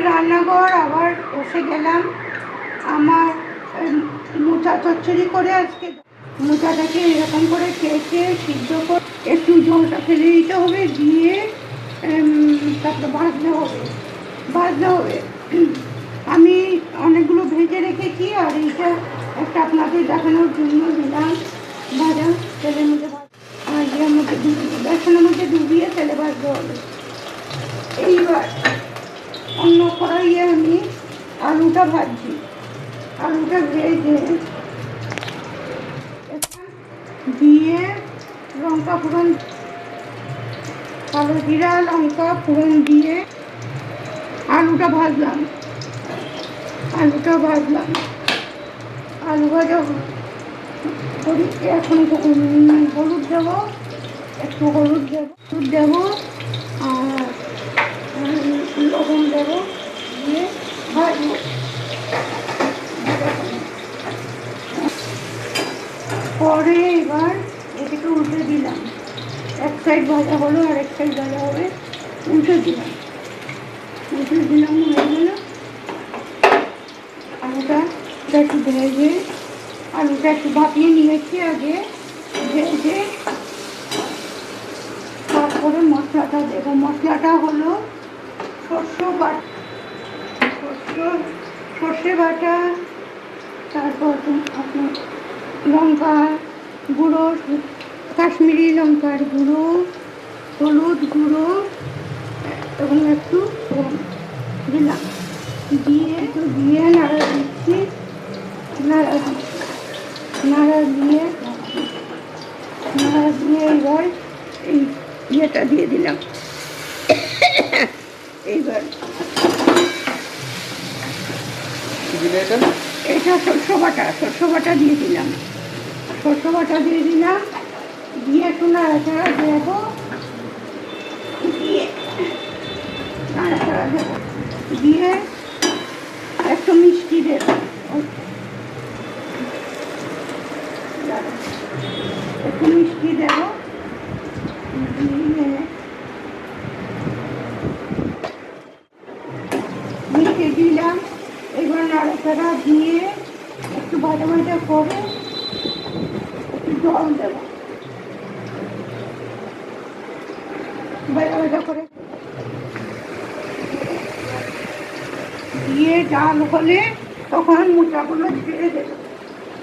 রান্নাঘর আবার বসে গেলাম আমার মোচা চচ্চড়ি করে। আজকে মোচাটাকে এরকম করে কেটে সিদ্ধ করে একটু জলটা ফেলে দিতে হবে, দিয়ে তারপরে ভাজতে হবে। আমি অনেকগুলো ভেজে রেখেছি, আর এইটা একটা আপনাদের দেখানোর জন্য দিলাম ভাজা তেলের মধ্যে, আর ইয়ের মধ্যে বেসনের মধ্যে ডুবিয়ে তেলে ভাজতে হবে। এইবার অন্য কড়াইয়ে আমি আলুটা ভাজছি। আলুটা ভেজে দিয়ে লঙ্কা ফোড়ন, কালো জিরা লঙ্কা ফোড়ন দিয়ে আলুটা ভাজলাম। আলু ভাজা করি। এখন হলুদ দেবো, একটু হলুদ দেবো আর লবণ দেবো, দিয়ে ভাজবো। পরে এবার এটাকে উল্টে দিলাম, এক সাইড ভাজা হলো আর এক সাইড ভাজা হবে, উল্টে দিলাম হয়ে গেল। আলুটা একটু ভেজে, আলুটা একটু ভাপিয়ে নিয়েছি আগে, ভেজে তারপরে মশলাটা দেবো। মশলাটা হলো সর্ষে বাটা, তারপর আপনার লঙ্কা গুঁড়ো, কাশ্মীরি লঙ্কার গুঁড়ো, হলুদ গুঁড়ো এবং একটু দিলাম, দিয়ে নাড়া দিচ্ছি। নাড়া দিয়ে এবার এই ইয়েটা দিয়ে দিলাম। এইবার এটা সরষে বাটা দিয়ে দিলাম। দিয়ে একটু নাড়াচাড়া দেবো, দিয়ে একটু মিষ্টি দেবো, মিষ্টি দিলাম। এবার নাড়াচাড়া দিয়ে একটু ভাজা করে একটু জল দেবো, ভাজা করে দিয়ে ডাল হলে তখন মোচাগুলো ছেড়ে দেবো।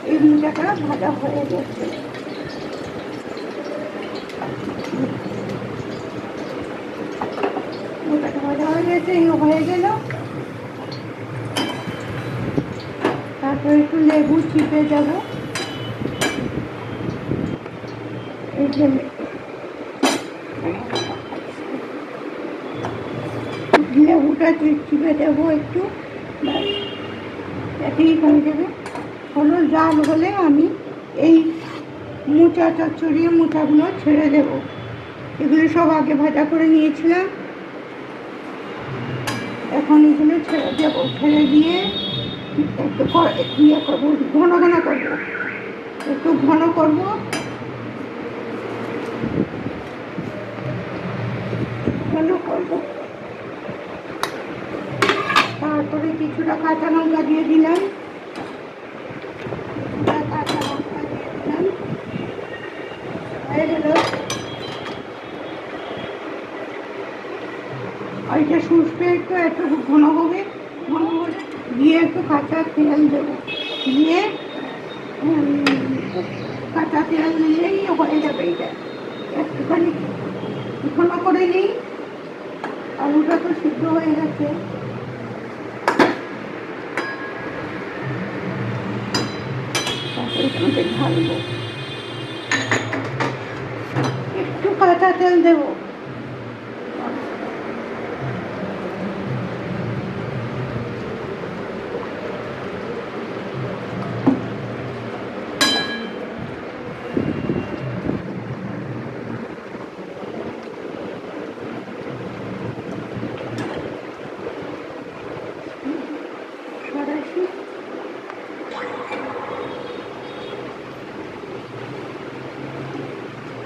এই মোচাটা ভাজা হয়ে গেছে। মোচাটা ভাজা হয়ে গেছে, হয়ে গেল। তারপর একটু লেবু চিপে দেবো। এই যে লেবুটা চিপে দেবো একটু, এতেই হয়ে যাবে। হলো জাল হলে আমি এই মোচা চচ্চড়ি মোচাগুলো ছেড়ে দেবো। এগুলো সব আগে ভাজা করে নিয়েছিলাম, এখন এগুলো ছেড়ে দেবো। ছেড়ে দিয়ে একটু ইয়ে করবো, ঘন করবো, একটু ঘন করবো। তারপরে কিছুটা কাঁচা লঙ্কা দিয়ে দিলাম, হয়ে গেল। ওইটা শুষবে একটু ঘন হলে দিয়ে একটু কাঁচা তেল দেবো, দিয়ে কাঁচা তেল দিলেই হয়ে যাবে। এটা একটুখানি ঘন করে নিই। আলুটা তো সিদ্ধ হয়ে গেছে। তারপরে ঢালবো, একটু কাঁচা তেল দেবো।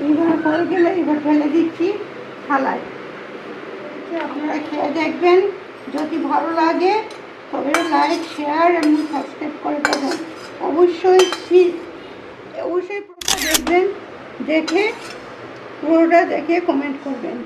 এইবার হয়ে গেলে এবার ফেলে দিচ্ছি থালায়। আপনারা খেয়ে দেখবেন। যদি ভালো লাগে তবে লাইক, শেয়ার এবং সাবস্ক্রাইব করে দেবেন। অবশ্যই পুরোটা দেখবেন, পুরোটা দেখে কমেন্ট করবেন।